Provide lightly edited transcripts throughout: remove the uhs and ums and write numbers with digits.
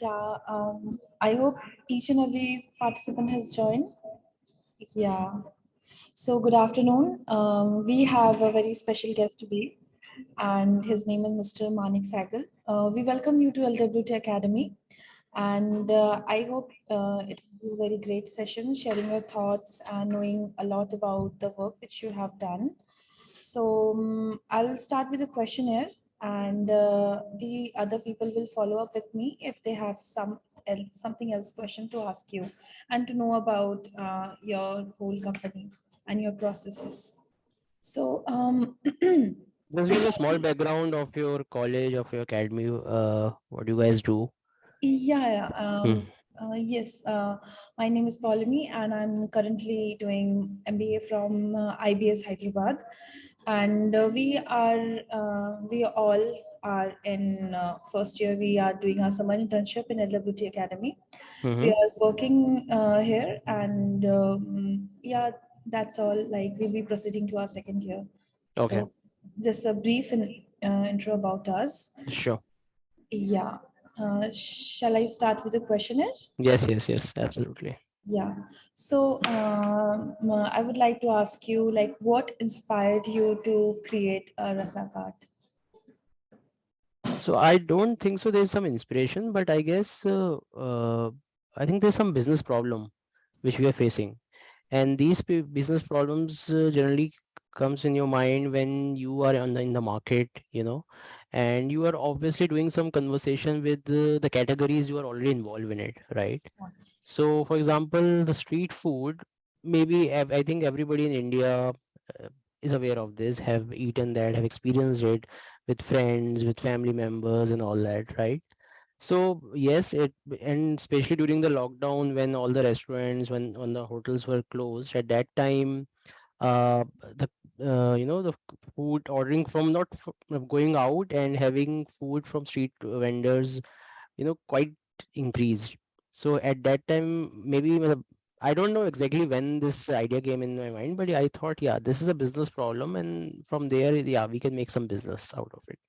Yeah, I hope each and every participant has joined. Yeah. So, good afternoon. We have a very special guest today, and his name is Mr. Manik Sehgal. We welcome you to LWT Academy, and I hope it will be a very great session, sharing your thoughts and knowing a lot about the work which you have done. So I'll start with a questionnaire, and the other people will follow up with me if they have something else question to ask you, and to know about your whole company and your processes. So Just give a small background of your college, of your academy, what you guys do. yeah, Hmm. yes, my name is Paulini, and I'm currently doing MBA from IBS Hyderabad, and we all are in first year. We are doing our summer internship in LWT Academy. We Mm-hmm. are working here, and yeah, that's all. Like, we'll be proceeding to our second year. Okay, So, just a brief intro about us. sure. Yeah. Shall I start with the questionnaire? Yes, yes, yes, absolutely. Yeah. So I would like to ask you, like, what inspired you to create a Rasa cart? So I don't think so. There's some inspiration, but I guess I think there's some business problem which we are facing, and these business problems generally comes in your mind when you are in the market, and you are obviously doing some conversation with the categories you are already involved in it, right? So, for example, the street food, maybe I think everybody in India is aware of this, have eaten that, have experienced it with friends, with family members, and all that, right? So yes, and especially during the lockdown when all the restaurants, when the hotels were closed, at that time, the the food ordering from not going out and having food from street vendors, quite increased. So at that time, maybe I don't know exactly when this idea came in my mind, but I thought, yeah, this is a business problem, and from there, yeah, we can make some business out of it.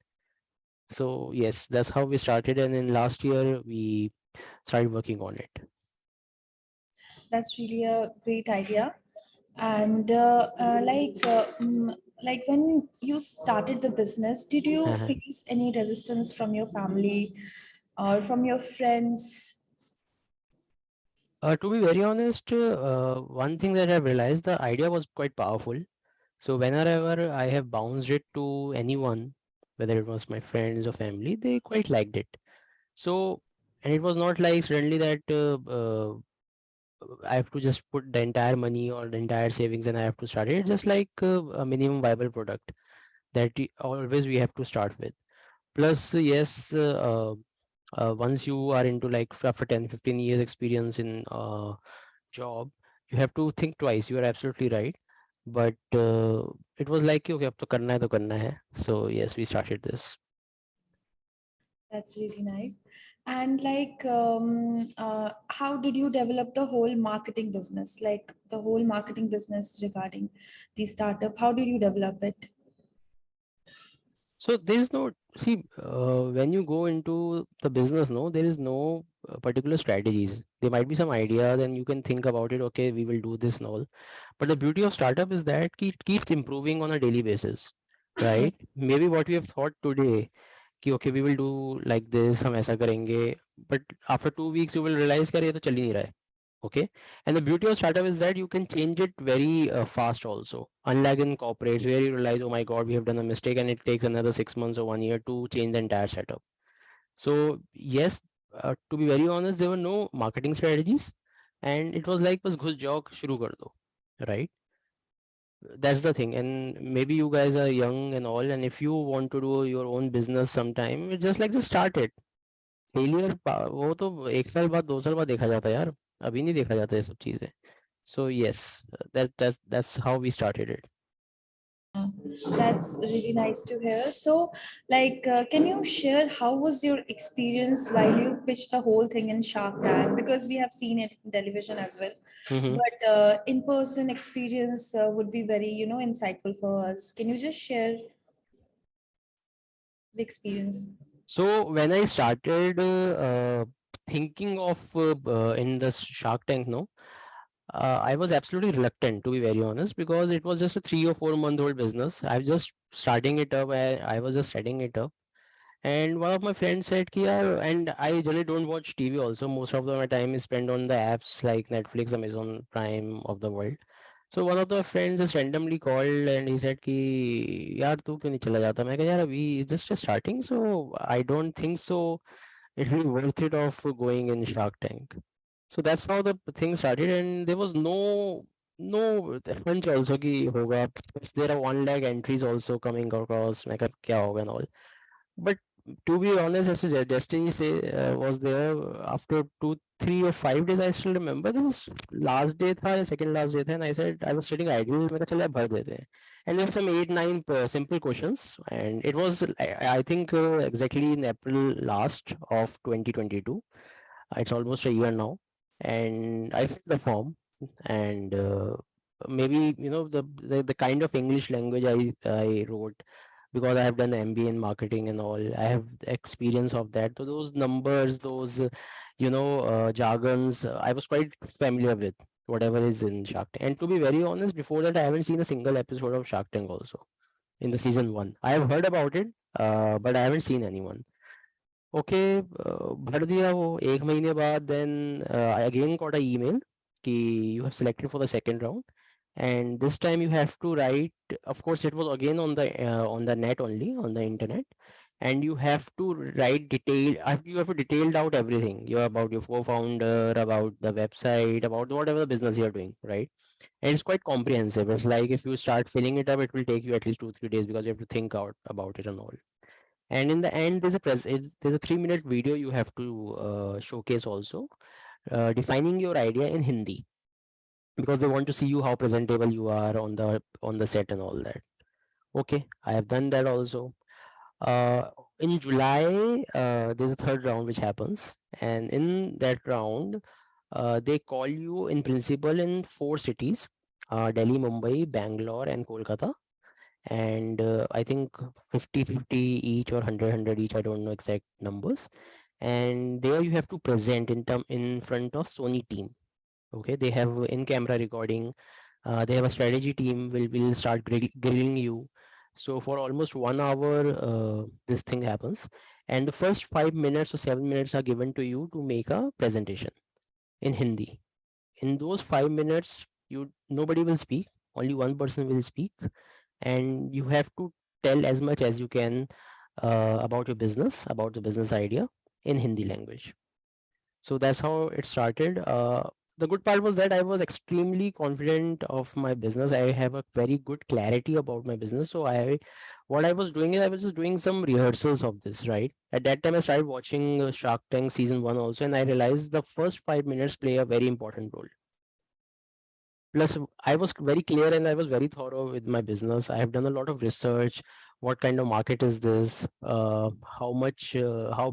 So yes, that's how we started, and in last year we started working on it. That's really a great idea. And like when you started the business, did you Uh-huh. face any resistance from your family or from your friends? To be very honest, one thing that I've realized, the idea was quite powerful. So whenever I have bounced it to anyone, whether it was my friends or family, they quite liked it. So, and it was not like suddenly that I have to just put the entire money or the entire savings and I have to start it. It's just like a minimum viable product that always we have to start with. Plus, yes, once you are into like after 10, 15 years experience in job, you have to think twice. You are absolutely right. But it was like, okay, अब तो करना है तो करना है. So yes, we started this. That's really nice. And like, how did you develop the whole marketing business? Like the whole marketing business regarding the startup, how did you develop it? So there is no, see, when you go into the business, no, there is no particular strategies. There might be some ideas and you can think about it, okay, we will do this and all. But the beauty of startup is that it keeps improving on a daily basis, right? Maybe what we have thought today, कि okay, we will do like this, हम ऐसा करेंगे, but after 2 weeks you will realize कि अरे ये तो चल ही नहीं रहा है. Okay, and the beauty of startup is that you can change it very fast also, unlike in corporates where you realize, oh my god, we have done a mistake and it takes another 6 months or 1 year to change the entire setup. So yes, to be very honest, there were no marketing strategies, and it was like बस घुस जाओ शुरू कर दो, right? That's the thing. And maybe you guys are young and all, and if you want to do your own business sometime, it's just like just start it. Failure वो तो 1 साल बाद 2 साल बाद देखा जाता है यार, अभी नहीं देखा जाता ये सब चीजें. So yes, that's how we started it. Uh, That's really nice to hear. So, like, can you share how was your experience while you pitched the whole thing in Shark Tank? Because we have seen it in television as well, Hmm. but in-person experience would be very, insightful for us. Can you just share the experience? So when I started, thinking of in the Shark Tank, no, I was absolutely reluctant, to be very honest, because it was just a 3 or 4 month old business. I was just starting it up. I was just setting it up. And one of my friends said, Ki, yaar, and I usually don't watch TV also. Most of my time is spent on the apps like Netflix, Amazon Prime of the world. So one of the friends just randomly called and he said, Ki, yaar, tu क्यों नहीं चला जाता? मैं कहा, यार, we just starting, so I don't think so it will be worth it of going in Shark Tank. So that's how the thing started, and there was no hunch also कि होगा. Plus there are 1 lakh entries also coming across. मैं कहा क्या होगा and all. But to be honest, as Destiny say was there after 2, 3 or 5 days. I still remember there was last day था या second last day था, and I said I was sitting idle. मैं कहा चल यार भर देते हैं. And there were some 8, 9 simple questions, and it was I think exactly in April last of 2022. It's almost a year now, and I filled the form, and maybe the kind of English language I wrote, because I have done MBA in marketing and all. I have the experience of that. So those numbers, those jargons, I was quite familiar with whatever is in Shark Tank. And to be very honest, before that, I haven't seen a single episode of Shark Tank also in the season one. I have heard about it, but I haven't seen anyone. Okay, भर दिया वो 1 महीने बाद. Then I again got a email कि you have selected for the second round, and this time you have to write. Of course it was again on the net only, on the internet, and you have to write you have to detailed out everything you about your co-founder, about the website, about whatever the business you're doing, right? And it's quite comprehensive. It's like if you start filling it up, it will take you at least 2, 3 days, because you have to think out about it and all. And in the end, there's a 3 minute video you have to showcase also, defining your idea in Hindi, because they want to see you how presentable you are on the set and all that. Okay, I have done that also. uh, in July, there's a third round which happens, and in that round, they call you in principle in 4 cities: Delhi, Mumbai, Bangalore, and Kolkata. And I think 50-50 each, or 100-100 each, I don't know exact numbers. And there you have to present in front of Sony team. Okay, they have in camera recording. They have a strategy team will start grilling you. So for almost 1 hour, this thing happens, and the first 5 minutes or 7 minutes are given to you to make a presentation in Hindi. In those 5 minutes, you nobody will speak, only one person will speak, and you have to tell as much as you can about your business, about the business idea in Hindi language. So that's how it started. The good part was that I was extremely confident of my business. I have a very good clarity about my business. So what I was doing is I was just doing some rehearsals of this, right? At that time, I started watching Shark Tank season one also, and I realized the first 5 minutes play a very important role. Plus, I was very clear and I was very thorough with my business. I have done a lot of research. What kind of market is this? How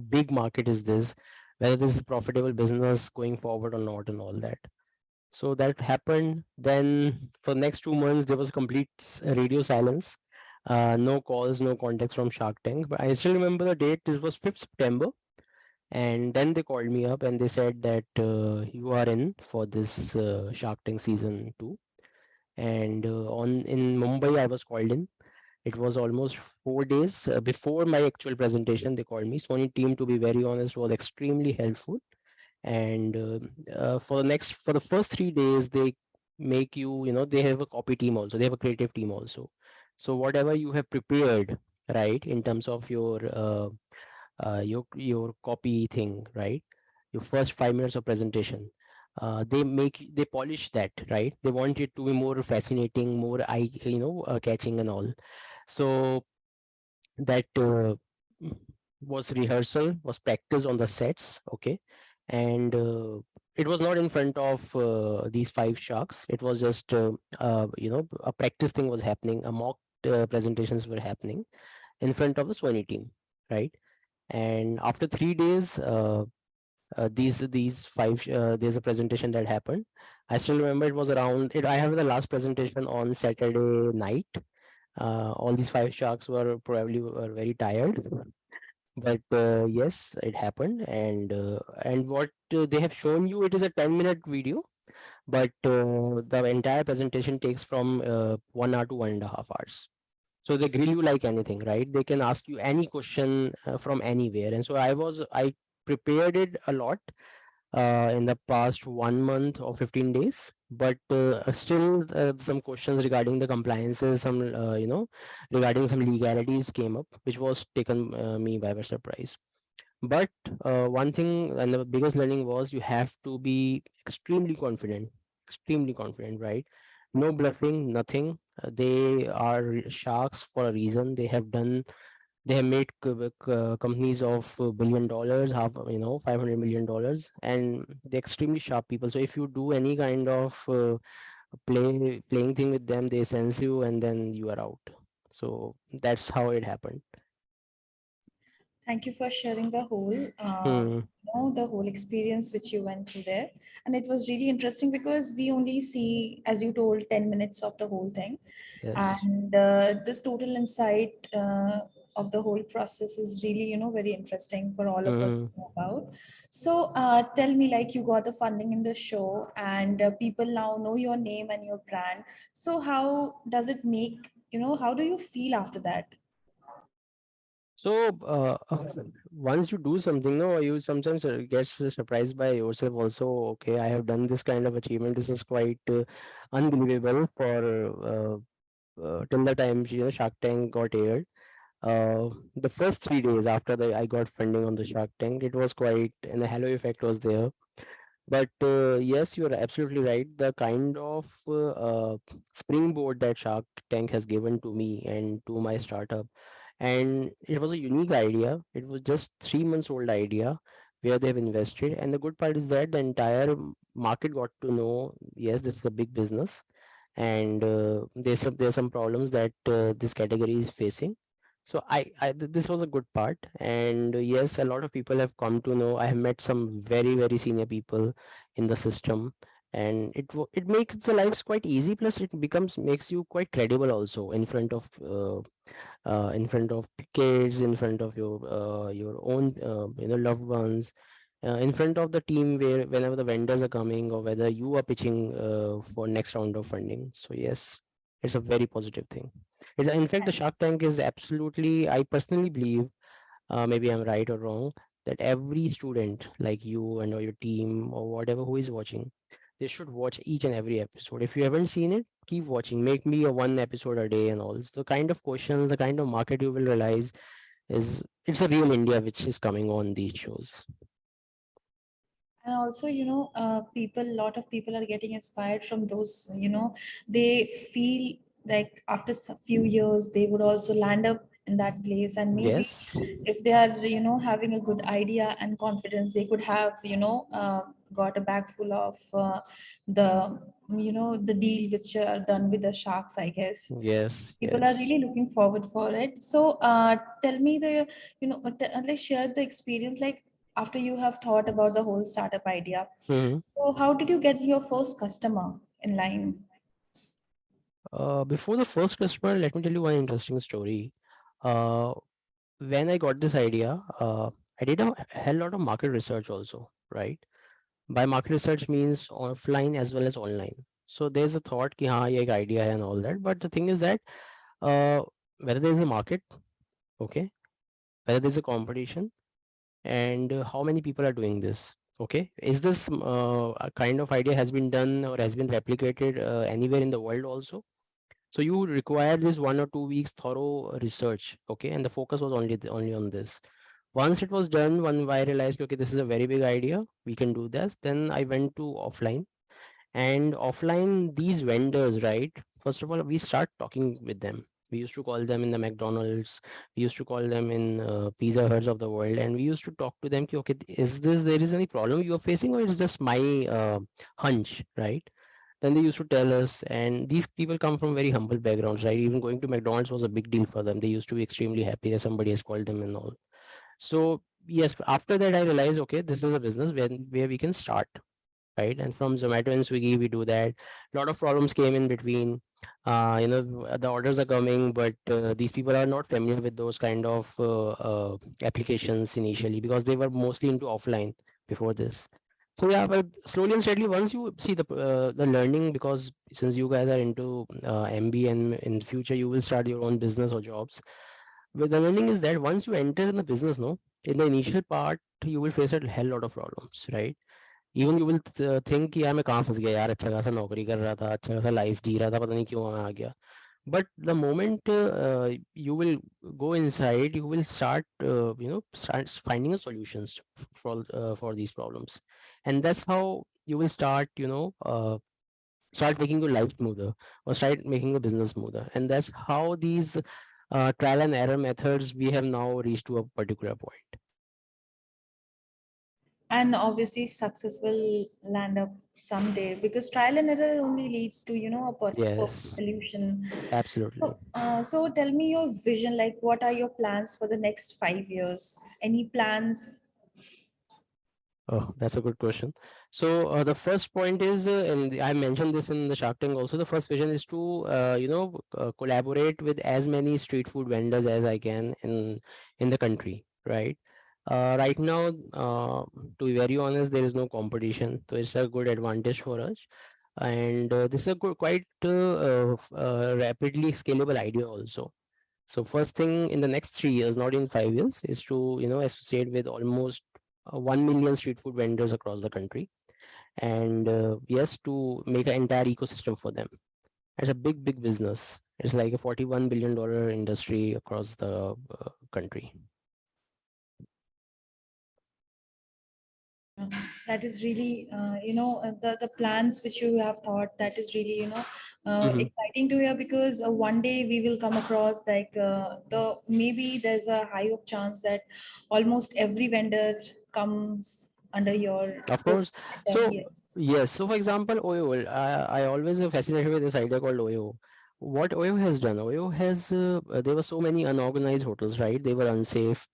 big market is this? Whether this is profitable business going forward or not, and all that. So that happened. Then for the next 2 months, there was complete radio silence. No calls, no contacts from Shark Tank. But I still remember the date. It was 5th September. And then they called me up and they said that you are in for this Shark Tank season 2. And on in Mumbai, I was called in. It was almost 4 days before my actual presentation. They called me. Sony team, to be very honest, was extremely helpful. And for the first 3 days, they make you, they have a copy team also. They have a creative team also. So whatever you have prepared, right, in terms of your copy thing, right, your first 5 minutes of presentation, they polish that, right? They want it to be more fascinating, more eye catching and all. So that was rehearsal, was practice on the sets. Okay. And it was not in front of these 5 sharks. It was just a practice thing was happening, a mock presentations were happening in front of the Sony team, right? And after 3 days, these five there's a presentation that happened. I still remember it was around it. I have the last presentation on Saturday night. All these 5 sharks were probably were very tired, But yes, it happened. And what they have shown you, it is a 10-minute video, but the entire presentation takes from 1 hour to 1.5 hours. So they grill you like anything, right? They can ask you any question from anywhere. And so I prepared it a lot in the past 1 month or 15 days, but still some questions regarding the compliances, some regarding some legalities came up, which was taken me by surprise. But one thing, and the biggest learning was, you have to be extremely confident, right? No bluffing, nothing. They are sharks for a reason. They have made companies of $1 billion, half, $500 million, and they're extremely sharp people. So if you do any kind of playing thing with them, they sense you, and then you are out. So that's how it happened. Thank you for sharing the whole, Hmm. the whole experience which you went through there, and it was really interesting because we only see, as you told, 10 minutes of the whole thing, Yes. and this total insight of the whole process is really, very interesting for all of us to Hmm. know about. So, tell me, like, you got the funding in the show, and people now know your name and your brand. So, how does it make, how do you feel after that? So once you do something, no, you sometimes gets surprised by yourself also. Okay, I have done this kind of achievement. This is quite unbelievable for till the time Shark Tank got aired. The first 3 days after I got funding on the Shark Tank, it was quite, and the halo effect was there. But yes, you're absolutely right. The kind of springboard that Shark Tank has given to me and to my startup, and it was a unique idea. It was just 3 months old idea where they've invested, and the good part is that the entire market got to know. Yes, this is a big business, and there's some problems that this category is facing. So this was a good part, and yes, a lot of people have come to know. I have met some very very senior people in the system, and it makes the lives quite easy. Plus, it becomes makes you quite credible also in front of kids, in front of your own loved ones, in front of the team, where whenever the vendors are coming, or whether you are pitching for next round of funding. So yes, it's a very positive thing. In fact, the Shark Tank is absolutely, I personally believe, maybe I'm right or wrong, that every student like you and or your team or whatever who is watching, they should watch each and every episode. If you haven't seen it, keep watching. Make me a one episode a day and all. So the kind of questions, the kind of market you will realize is, it's a real India which is coming on these shows. And also, people, a lot of people are getting inspired from those, they feel like after a few years they would also land up in that place, and maybe Yes, if they are, having a good idea and confidence, they could have, got a bag full of the the deal which are done with the sharks, I guess. yes, People are yes. really looking forward for it. So, tell me the, like, share the experience, like, after you have thought about the whole startup idea. Mhm. So, how did you get your first customer in line? Before the first customer, let me tell you one interesting story. Uh, when I got this idea, I did a hell lot of market research also, right? By market research means offline as well as online. So there's a thought कि हाँ ये एक idea है and all that. But the thing is that uh, whether there's a market, okay, whether there's a competition, and how many people are doing this, okay, is this a kind of idea has been done or has been replicated anywhere in the world also. So you require this 1 or 2 weeks thorough research, okay, and the focus was only on this. Once it was done, one I realized, okay, this is a very big idea, we can do this. Then I went to offline, and offline, these vendors, right? First of all, we start talking with them. We used to call them in the McDonald's. We used to call them in Pizza Huts of the world, and we used to talk to them. Ki, okay, is this there is any problem you are facing, or it's just my hunch, right? Then they used to tell us, and these people come from very humble backgrounds, right? Even going to McDonald's was a big deal for them. They used to be extremely happy that somebody has called them and all. So yes, after that I realized, okay, this is a business where we can start. right? And from Zomato and Swiggy, we do that. A lot of problems came in between. The orders are coming, but these people are not familiar with those kind of applications initially because they were mostly into offline before this. So yeah, but slowly and steadily, once you see the learning, because since you guys are into MB and in future you will start your own business or jobs. But the learning is that once you enter in the business, no, in the initial part you will face a hell lot of problems, right? Even you will think कि यार मैं कहाँ फंस गया यार, अच्छा खासा नौकरी कर रहा था, अच्छा खासा लाइफ जी रहा था, पता नहीं क्यों वहाँ आ गया. But the moment you will go inside, you will start finding a solutions for these problems, and that's how you will start making your life smoother or start making the business smoother. And that's how these trial and error methods we have now reached to a particular point. And obviously success will land up someday, because trial and error only leads to, a perfect Yes, solution. absolutely. So tell me your vision, like what are your plans for the next 5 years? Any plans? Oh, that's a good question. So the first point is, and I mentioned this in the Shark Tank also. The first vision is to, collaborate with as many street food vendors as I can in the country. Right. Right now, to be very honest, there is no competition, so it's a good advantage for us. And this is a good, quite rapidly scalable idea also. So first thing in the next 3 years, not in 5 years, is to associate with almost 1 million street food vendors across the country, and yes, to make an entire ecosystem for them. It's a big, big business. It's like a $41 billion industry across the country. That is really, the plans which you have thought, that is really, Hmm. exciting to hear, because one day we will come across like, maybe there's a high of chance that almost every vendor comes under your Of roof. course. So Yes. yes. So for example, Oyo, I always fascinated with this idea called Oyo. What Oyo has done, Oyo has there were so many unorganized hotels, right? They were unsafe.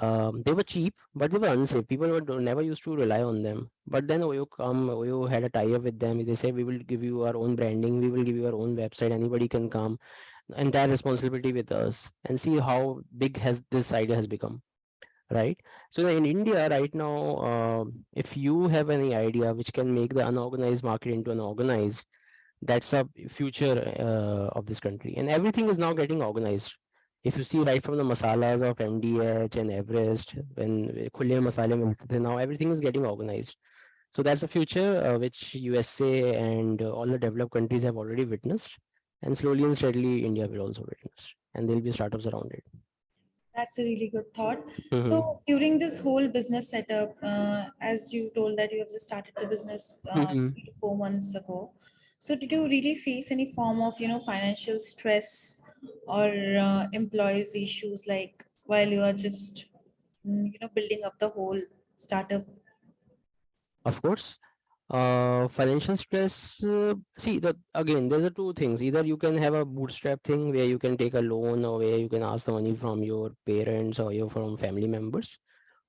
They were cheap, but they were unsafe. People were never used to rely on them. But then Oyo had a tie-up with them. They say we will give you our own branding, we will give you our own website. Anybody can come. Entire responsibility with us, and see how big has this idea has become, right? So in India right now, if you have any idea which can make the unorganized market into an organized, that's a future of this country, and everything is now getting organized. If you see right from the masalas of MDH and Everest, when khule masale milte the, now everything is getting organized. So that's a future which USA and all the developed countries have already witnessed, and slowly and steadily India will also witness, and there'll be startups around it. That's a really good thought. Hmm. So during this whole business setup, as you told that you have just started the business Hmm. 3 to 4 months ago. So did you really face any form of, financial stress or employees issues, like while you are just, building up the whole startup? Of course. Financial stress, see, again, there's a two things. Either you can have a bootstrap thing where you can take a loan, or where you can ask the money from your parents or your from family members,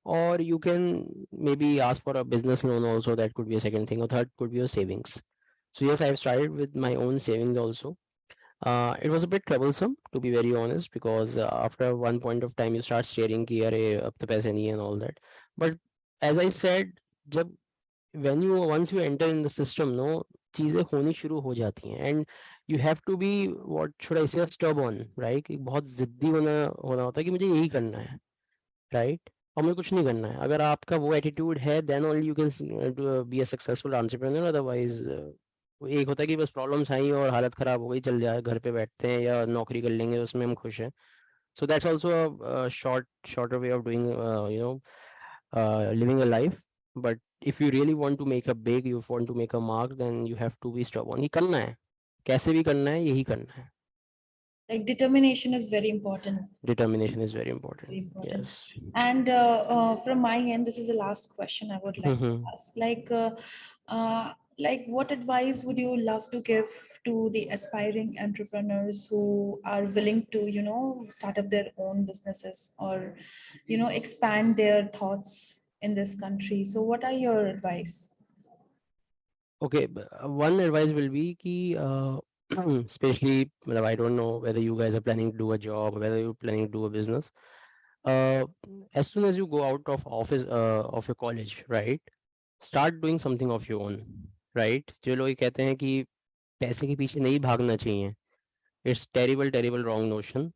or you can maybe ask for a business loan also. That could be a second thing, or third could be your savings. So yes, I've started with my own savings also. It was a bit troublesome, to be very honest, because after one point of time you start staring कि अरे अब तो पैसे नहीं है and all that. But as I said, जब when you once you enter in the system, no, चीजें होनी शुरू हो जाती हैं, and you have to be, what should I say, stubborn, right? कि बहुत जिद्दी होना होना होता है कि मुझे यही करना है, right? और मुझे कुछ नहीं करना है. अगर आपका वो एटीट्यूड है, then only you can be a successful entrepreneur. Otherwise एक होता है कि बस प्रॉब्लम्स आई और हालत खराब हो गई, चल जाए, घर पे बैठते हैं या नौकरी कर लेंगे, उसमें हम खुश हैं. So that's also a shorter way of doing, living a life. But if you really want to make a big, you want to make a mark, then you have to be stubborn. ये करना है, कैसे भी करना है, यही करना है. Like determination is very important. Determination is very Very important. important. Yes. And from my end, this is the last question I would like to Mhm. ask. Like, what advice would you love to give to the aspiring entrepreneurs who are willing to, start up their own businesses, or, expand their thoughts in this country? So, what are your advice? Okay, one advice will be ki especially matlab, I don't know whether you guys are planning to do a job or whether you're planning to do a business. uh, as soon as you go out of office of your college, right, start doing something of your own, right? जो लोग ये कहते हैं कि पैसे के पीछे नहीं भागना चाहिए, it's terrible wrong notion.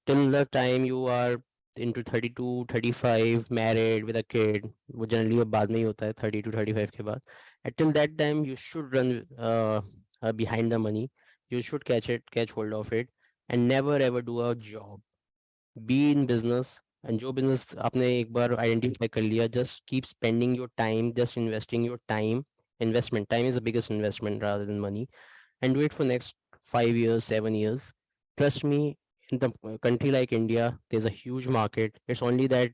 Till the time you are into 32 35 married with a kid, वो generally अब बाद में ही होता है 30 to 35 के बाद. And till that time you should run behind the money. You should catch hold of it, and never ever do a job. Be in business, and जो business आपने एक बार identify कर लिया, just keep spending your time, just investing your time. Investment time is the biggest investment rather than money, and do it for next 5 years, 7 years. Trust me, in the country like India, there's a huge market. It's only that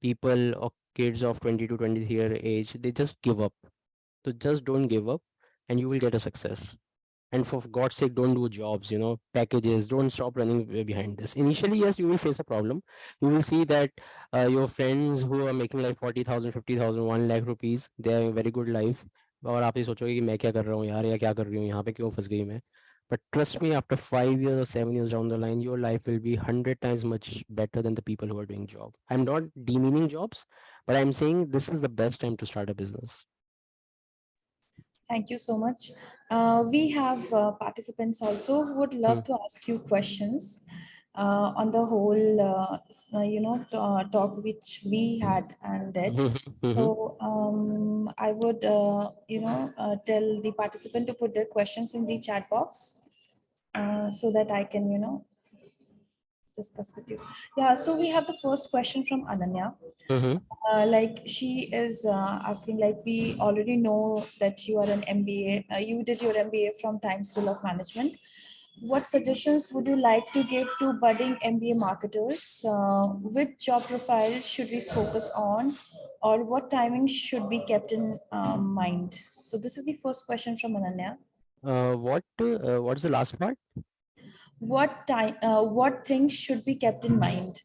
people or kids of 20 to 20 year age, they just give up. So just don't give up, and you will get a success. And for God's sake, don't do jobs, packages. Don't stop running behind this. Initially, yes, you will face a problem. You will see that your friends who are making like 40,000, 50,000, 1 lakh rupees, they have a very good life. और आप ये सोचोगे कि मैं क्या कर रहा हूँ यार, या क्या कर रही हूँ यहाँ पे, क्यों फंस गई मैं. But trust me, after 5 years or 7 years down the line, your life will be 100 times much better than the people who are doing job. I'm not demeaning jobs, but I'm saying this is the best time to start a business. Thank you so much. We have participants also who would Hmm. love to ask you questions on the whole, talk which we had and did. Mhm. So I would, tell the participant to put their questions in the chat box so that I can, discuss with you. Yeah, so we have the first question from Ananya. Mhm. Like she is asking, like we already know that you are an MBA, you did your MBA from Times School of Management. What suggestions would you like to give to budding MBA marketers? Which job profile should we focus on, or what timing should be kept in mind? So this is the first question from Ananya. What's the last part? What things should be kept in mind?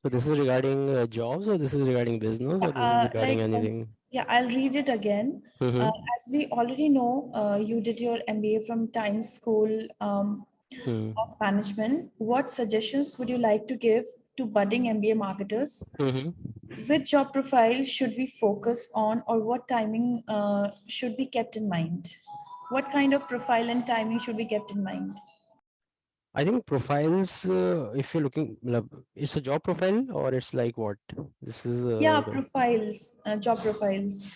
So this is regarding jobs, or this is regarding business, or this is regarding anything? Yeah, I'll read it again. Mm-hmm. As we already know, you did your MBA from Times School Hmm. of Management. What suggestions would you like to give to budding MBA marketers? Mm-hmm. Which job profile should we focus on, or what timing should be kept in mind? What kind of profile and timing should be kept in mind? I think profiles, if you're looking, it's a job profile, or it's like what? This is Yeah, profiles, job profiles.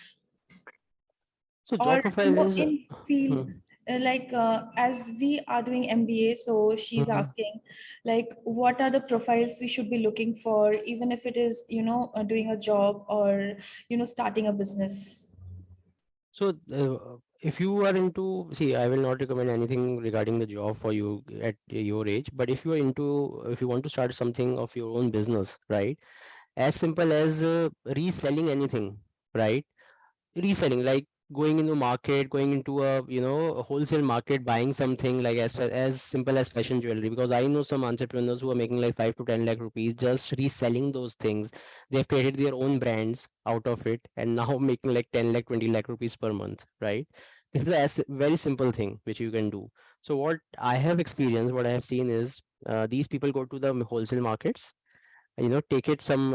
so Or job profile is. in field, Hmm. as we are doing MBA, so she's Mhm. asking like what are the profiles we should be looking for, even if it is doing a job or starting a business. So, if you are into, see, I will not recommend anything regarding the job for you at your age. But if you are into, if you want to start something of your own business, right? As simple as reselling anything, right? Reselling, like going into market, going into a wholesale market, buying something like as simple as fashion jewelry, because I know some entrepreneurs who are making like 5 to 10 lakh rupees just reselling those things. They've created their own brands out of it, and now making like 10 lakh, 20 lakh rupees per month, right? This is a very simple thing which you can do. So what I have experienced, what I have seen is, these people go to the wholesale markets, take it some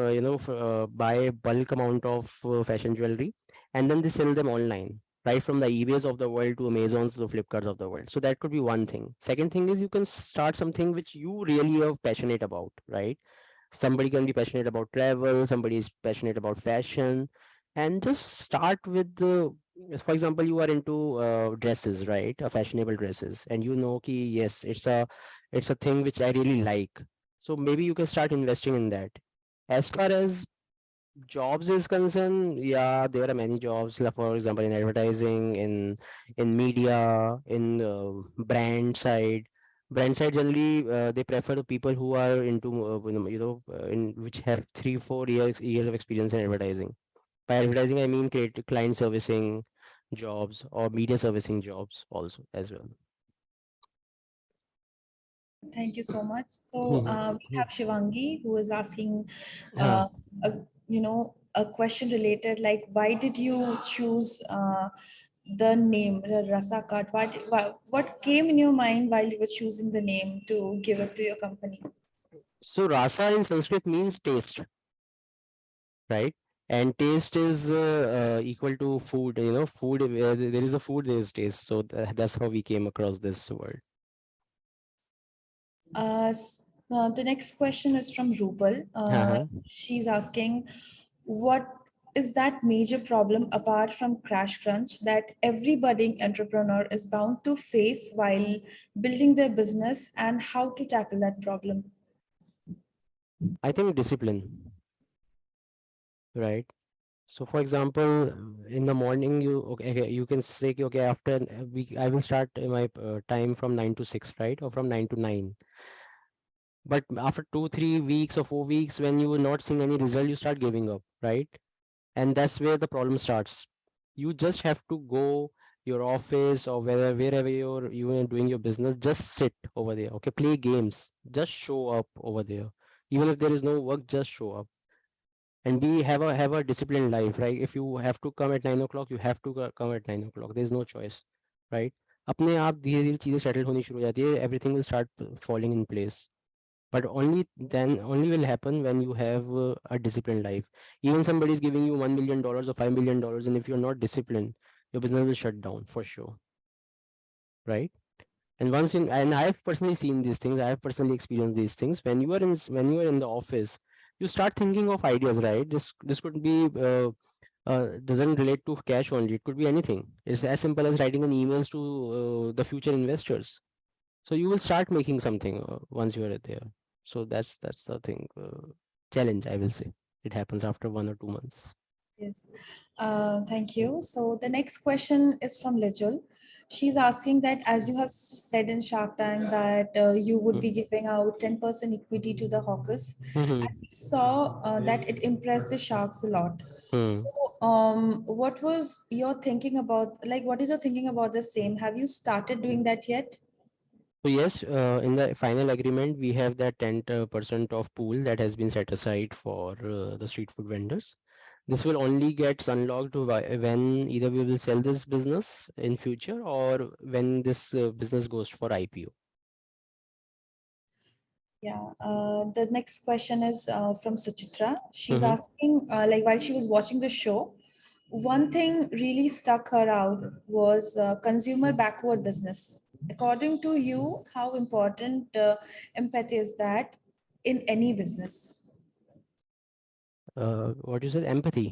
buy a bulk amount of fashion jewelry, and then they sell them online, right, from the ebays of the world to Amazons to the Flipkarts of the world. So that could be one thing. Second thing is, you can start something which you really are passionate about, right? Somebody can be passionate about travel, somebody is passionate about fashion, and just start with the, for example, you are into dresses, right, fashionable dresses, and you know ki yes, it's a thing which I really like. So maybe you can start investing in that. As far as jobs is concerned, yeah, there are many jobs, like for example in advertising, in media, in brand side generally, they prefer the people who are into in which have 3 4 years of experience in advertising. By advertising I mean create client servicing jobs or media servicing jobs also as well. Thank you so much. So Mhm. we have Shivangi who is asking, Huh. a, a question related like why did you choose the name Rasa Cut? What came in your mind while you were choosing the name to give it to your company? So rasa in Sanskrit means taste, right? And taste is equal to food. You know, food. Where there is a food, there is taste. So that's how we came across this word. The next question is from Rupal. Uh-huh. She's asking, what is that major problem apart from crash crunch that every budding entrepreneur is bound to face while building their business, and how to tackle that problem? I think discipline, right? So, for example, in the morning, you can say, कि, okay, after a week, I will start my time from 9 to 6, right, or from 9 to 9. But after 2, 3 weeks or 4 weeks, when you are not seeing any result, you start giving up, right? And that's where the problem starts. You just have to go your office or wherever you are doing your business. Just sit over there, okay? Play games. Just show up over there. Even if there is no work, just show up. And we have a disciplined life, right? If you have to come at 9 o'clock, you have to come at 9 o'clock. There's no choice, right? अपने आप धीरे धीरे चीजें settle होनी शुरू हो जाती है. Everything will start falling in place. But only then only will happen when you have a disciplined life. Even somebody is giving you $1 million or $5 million, and if you're not disciplined, your business will shut down for sure, right? And and I've personally seen these things, I've personally experienced these things. When you are when you are in the office, you start thinking of ideas, right? This could be doesn't relate to cash only. It could be anything. It's as simple as writing an emails to the future investors. So you will start making something once you are there. So that's the thing. Challenge, I will say. It happens after 1 or 2 months. Yes. Thank you. So the next question is from Lijul. She's asking that as you have said in Shark Tank that you would be giving out 10% equity to the hawkers. Mm-hmm. And we saw that it impressed the sharks a lot. So Hmm. what was your thinking about, like, what is your thinking about the same? Have you started doing that yet? So yes, in the final agreement, we have that 10% of pool that has been set aside for the street food vendors. This will only get unlocked when either we will sell this business in future or when this business goes for IPO. Yeah, the next question is from Suchitra. She's Mm-hmm. asking, like, while she was watching the show, one thing really stuck her out was consumer backward business. According to you, how important empathy is that in any business? What you said, empathy.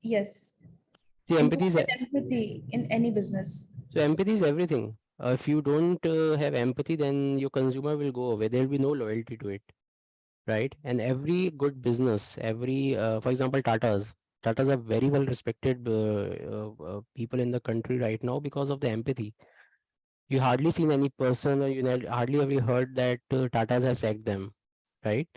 Yes, See, empathy is important empathy in any business. So empathy is everything. If you don't have empathy, then your consumer will go away. There will be no loyalty to it, right? And every good business, for example, Tatas are very well respected people in the country right now because of the empathy. You hardly seen any person, or hardly ever heard that Tatas have sacked them, right?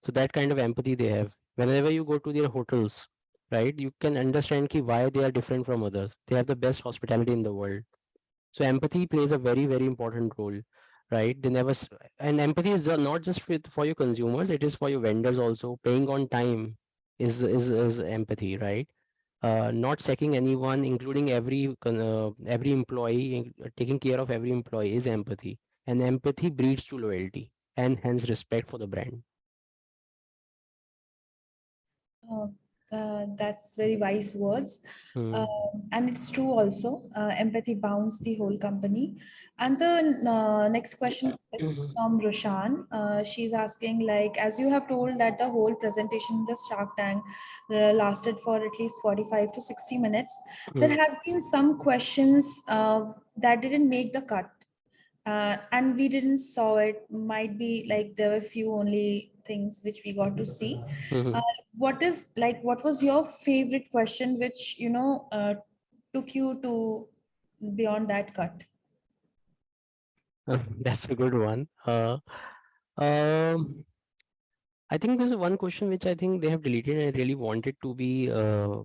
So that kind of empathy they have. Whenever you go to their hotels, right, you can understand why they are different from others. They have the best hospitality in the world. So empathy plays a very, very important role, right? And empathy is not just for your consumers, it is for your vendors also. Paying on time is empathy, right? Not sacking anyone, including every employee, taking care of every employee is empathy. And empathy breeds to loyalty and hence respect for the brand. Uh, that's very wise words. Hmm. And it's true also. Empathy bounds the whole company. And the next question is from Roshan. She's asking, like, as you have told that the whole presentation in the Shark Tank lasted for at least 45 to 60 minutes, there Hmm. has been some questions that didn't make the cut, and we didn't saw it. Might be like there were few only things which we got to see. uh, Hmm. what was your favorite question which took you to beyond that cut? That's a good one. Um, I think there's one question which I think they have deleted and I really wanted to be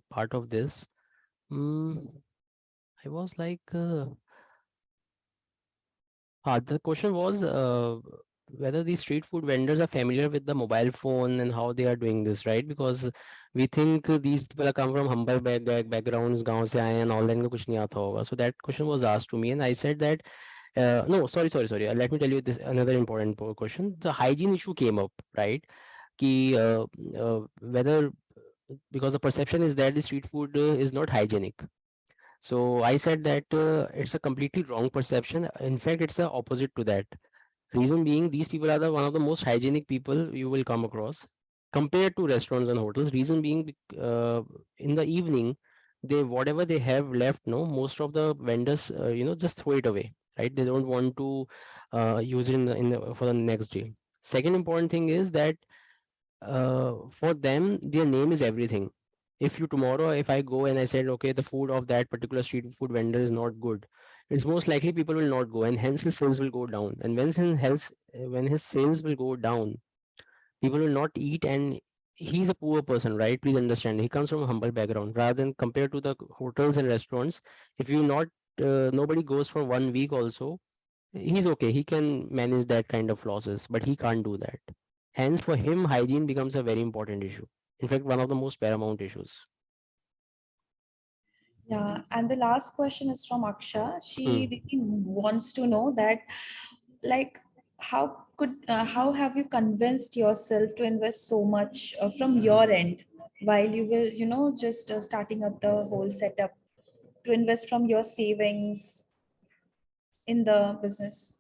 part of this. Mm, I was like, the question was, whether these street food vendors are familiar with the mobile phone and how they are doing this, right? Because we think these people are come from humble backgrounds, गांव से आए हैं and all that, इनको कुछ नहीं आता होगा. So that question was asked to me, and I said that no, sorry. Let me tell you this another important question. The hygiene issue came up, right? Ki, whether because the perception is that the street food is not hygienic. So I said that it's a completely wrong perception. In fact, it's the opposite to that. Reason being, these people are the one of the most hygienic people you will come across compared to restaurants and hotels. Reason being, in the evening, they whatever they have left, no, most of the vendors, just throw it away, right? They don't want to use it for the next day. Second important thing is that for them, their name is everything. If you tomorrow, if I go and I said, okay, the food of that particular street food vendor is not good, it's most likely people will not go, and hence his sales will go down. And when his sales will go down, people will not eat, and he's a poor person, right? Please understand, he comes from a humble background. Rather than compared to the hotels and restaurants, if you not nobody goes for 1 week also, he's okay, he can manage that kind of losses, but he can't do that. Hence for him, hygiene becomes a very important issue, in fact one of the most paramount issues. Yeah, and the last question is from Aksha. She Hmm. really wants to know that, like, how have you convinced yourself to invest so much from your end while you will, just starting up the whole setup, to invest from your savings in the business?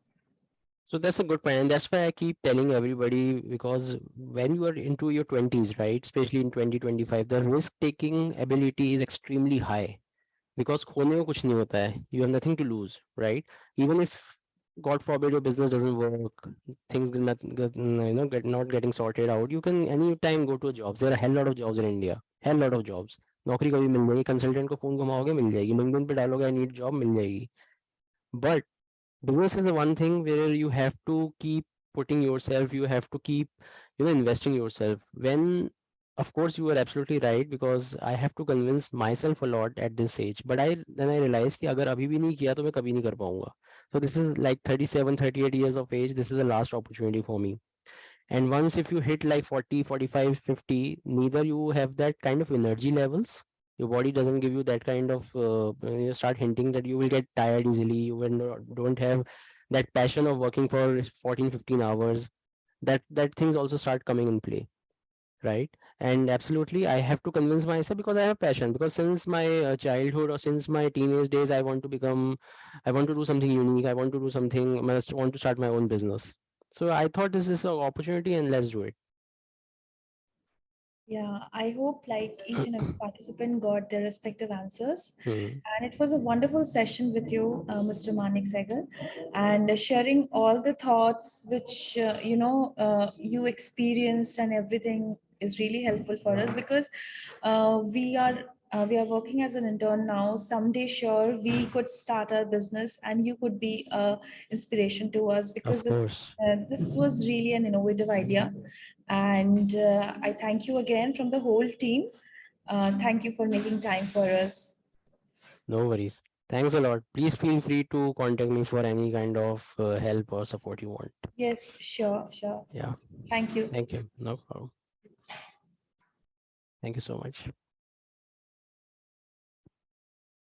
So that's a good point, and that's why I keep telling everybody, because when you are into your 20s, right, especially in 2025, the risk taking ability is extremely high. Because खोने को कुछ नहीं होता है, you have nothing to lose, right? Even if God forbid your business doesn't work, things get not getting sorted out, you can anytime go to a job. There are a hell lot of jobs in India, hell lot of jobs. नौकरी कभी मिल जाएगी, consultant को phone घुमाओगे मिल जाएगी, LinkedIn पे डालोगे I need job मिल जाएगी. But business is the one thing where you have to keep putting yourself, you have to keep investing yourself. When of course you are absolutely right, because I have to convince myself a lot at this age, but I realized कि अगर अभी भी नहीं किया तो मैं कभी नहीं कर पाऊंगा. So this is like 37, 38 years of age, this is the last opportunity for me. And once if you hit like 40, 45, 50, neither you have that kind of energy levels, your body doesn't give you that kind of you start hinting that you will get tired easily, you will don't have that passion of working for 14, 15 hours. That things also start coming in play, right? And absolutely I have to convince myself, because I have passion, because since my childhood or since my teenage days I want to do something unique, I want to do something, I just want to start my own business. So I thought this is an opportunity and let's do it. Yeah, I hope like each and every participant got their respective answers. Hmm. And it was a wonderful session with you, Mr. Manik Sehgal, and sharing all the thoughts which you experienced and everything is really helpful for us, because we are working as an intern now. Someday, sure, we could start our business, and you could be a inspiration to us, because Of course. this was really an innovative idea. And I thank you again from the whole team. Thank you for making time for us. No worries. Thanks a lot. Please feel free to contact me for any kind of help or support you want. Yes, sure, sure. Yeah. Thank you. Thank you. No problem. Thank you so much.